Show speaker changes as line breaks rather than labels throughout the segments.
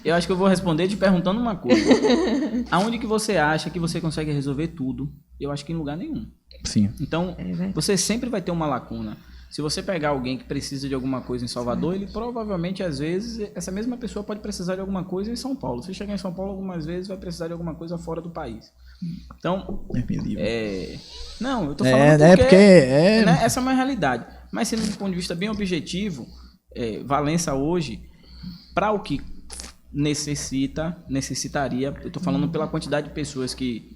Eu acho que eu vou responder te perguntando uma coisa. Aonde que você acha que você consegue resolver tudo? Eu acho que em lugar nenhum.
Sim.
Então, você sempre vai ter uma lacuna. Se você pegar alguém que precisa de alguma coisa em Salvador, ele provavelmente, às vezes, essa mesma pessoa pode precisar de alguma coisa em São Paulo. Se chegar em São Paulo, algumas vezes vai precisar de alguma coisa fora do país. Então, não, eu tô falando né, essa é uma realidade. Mas sendo de um ponto de vista bem objetivo, Valença hoje, para o que necessitaria, eu tô falando pela quantidade de pessoas que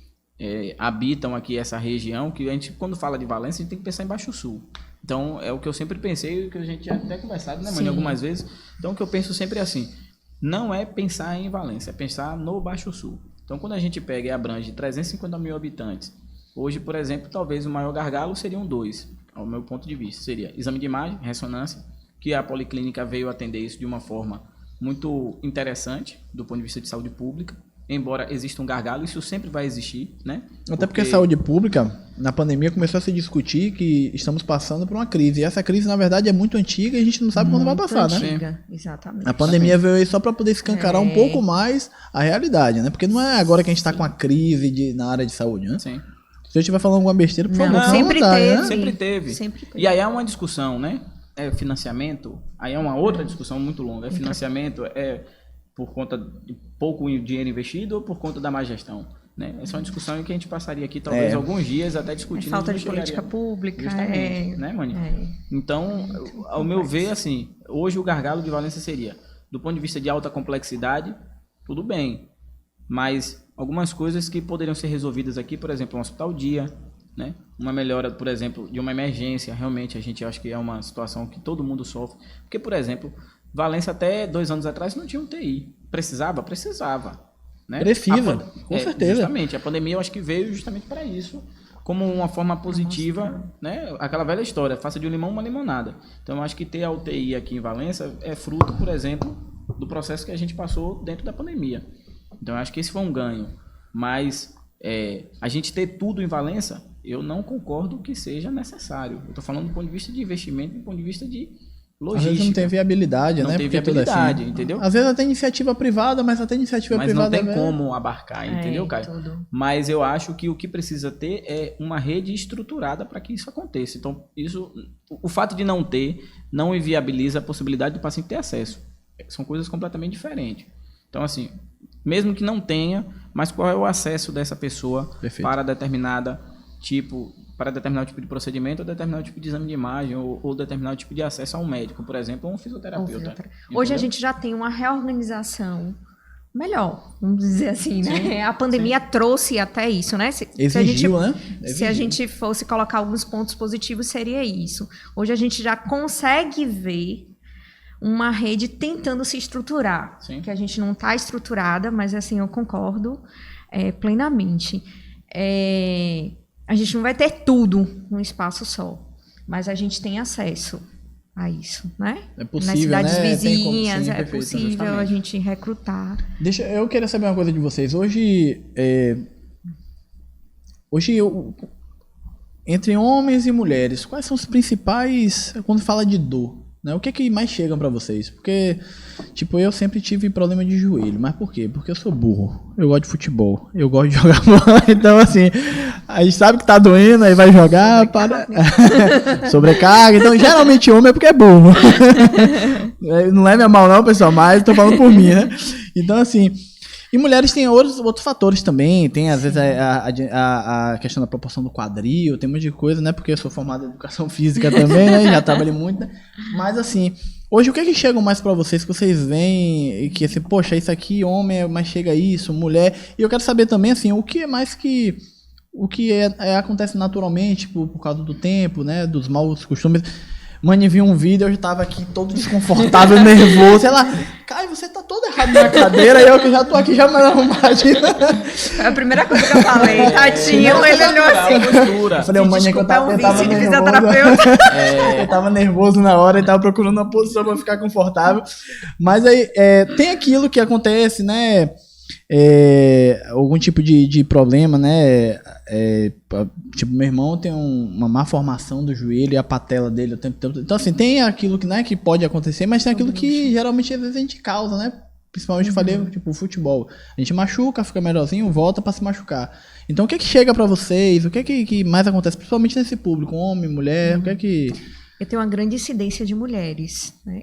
habitam aqui essa região, que a gente, quando fala de Valença, a gente tem que pensar em Baixo Sul. Então, é o que eu sempre pensei, que a gente já até conversado, né, mãe, algumas vezes. Então, o que eu penso sempre é assim, não é pensar em Valença, é pensar no Baixo Sul. Então, quando a gente pega e abrange 350 mil habitantes, hoje, por exemplo, talvez o maior gargalo seriam 2, ao meu ponto de vista. Seria exame de imagem, ressonância, que a Policlínica veio atender isso de uma forma muito interessante, do ponto de vista de saúde pública. Embora exista um gargalo, isso sempre vai existir, né?
Até porque saúde pública, na pandemia, começou a se discutir que estamos passando por uma crise. E essa crise, na verdade, é muito antiga e a gente não sabe quando vai passar,
antiga,
né?
Exatamente.
A pandemia veio aí só para poder escancarar um pouco mais a realidade, né? Porque não é agora que a gente está com a crise na área de saúde, né?
Sim.
Se eu estiver falando alguma besteira, por favor,
sempre teve.
Né?
Sempre teve. E aí é uma discussão, né? Financiamento, aí é uma outra discussão muito longa. Financiamento por conta de pouco dinheiro investido ou por conta da má gestão, né? Essa é uma discussão que a gente passaria aqui talvez alguns dias até discutindo.
Falta de política pública,
né, Mani? Então, ao meu ver, assim, hoje o gargalo de Valença seria, do ponto de vista de alta complexidade, tudo bem, mas algumas coisas que poderiam ser resolvidas aqui, por exemplo, um hospital-dia, né? Uma melhora, por exemplo, de uma emergência, realmente a gente acha que é uma situação que todo mundo sofre, porque, por exemplo, Valença até 2 anos atrás não tinha UTI. Precisava? Precisava. Né?
Precisa, com certeza.
Justamente, a pandemia eu acho que veio justamente para isso, como uma forma positiva, né? Aquela velha história, faça de um limão uma limonada. Então eu acho que ter a UTI aqui em Valença é fruto, por exemplo, do processo que a gente passou dentro da pandemia. Então eu acho que esse foi um ganho. Mas a gente ter tudo em Valença, eu não concordo que seja necessário. Eu estou falando do ponto de vista de investimento, do ponto de vista de logística.
Às vezes não tem viabilidade,
não
né?
Tem viabilidade, assim, entendeu?
Às vezes até iniciativa privada, mas até iniciativa privada...
Mas não tem como abarcar, entendeu, Caio?
Tudo.
Mas eu acho que o que precisa ter é uma rede estruturada para que isso aconteça. Então, o fato de não ter, não inviabiliza a possibilidade do paciente ter acesso. São coisas completamente diferentes. Então, assim, mesmo que não tenha, mas qual é o acesso dessa pessoa para determinado tipo de procedimento, ou determinado tipo de exame de imagem, ou determinado tipo de acesso a um médico, por exemplo, ou um fisioterapeuta.
Hoje a gente já tem uma reorganização melhor, vamos dizer assim, né? Sim, a pandemia trouxe até isso, né?
Exigiu, né?
Se a gente fosse colocar alguns pontos positivos, seria isso. Hoje a gente já consegue ver uma rede tentando se estruturar, que a gente não está estruturada, mas assim, eu concordo plenamente. A gente não vai ter tudo num espaço só, mas a gente tem acesso a isso, né?
É possível,
nas cidades vizinhas,
sim,
é possível justamente a gente recrutar.
Eu queria saber uma coisa de vocês. Hoje, entre homens e mulheres, quais são os principais, quando fala de dor? Né? O que é que mais chegam pra vocês? Porque, tipo, eu sempre tive problema de joelho. Mas por quê? Porque eu sou burro. Eu gosto de futebol. Eu gosto de jogar bola. Então, assim, a gente sabe que tá doendo, aí vai jogar. Sobrecarga. Então, geralmente homem é porque é burro. Não leve a mal não, pessoal, mas tô falando por mim, né? Então, assim... E mulheres têm outros fatores também, tem às vezes a questão da proporção do quadril, tem um monte de coisa, né? Porque eu sou formado em educação física também, né? Já trabalhei muito, né? Mas assim, hoje o que é que chega mais pra vocês, que vocês veem, e que assim, poxa, isso aqui, homem, mas chega isso, mulher. E eu quero saber também, assim, o que é mais que... O que acontece naturalmente por causa do tempo, né? Dos maus costumes... Mano, vi um vídeo, eu já tava aqui todo desconfortável, nervoso, sei lá, Caio, você tá todo errado na cadeira, e eu que já tô aqui já mais arrumadinho.
É a primeira coisa que eu falei, tadinho, ele olhou assim.
Eu falei, mano, que eu tava nervoso. Eu tava nervoso na hora e tava procurando uma posição pra ficar confortável. Mas aí, tem aquilo que acontece, né? Algum tipo de problema, né? Tipo, meu irmão tem uma má formação do joelho e a patela dele o tempo todo. Então, assim, tem aquilo que, né, que pode acontecer, mas tem aquilo que geralmente às vezes a gente causa, né? Principalmente eu falei, tipo, futebol. A gente machuca, fica melhorzinho, volta pra se machucar. Então o que chega pra vocês? O que mais acontece? Principalmente nesse público, homem, mulher, o que
Eu tenho uma grande incidência de mulheres, né?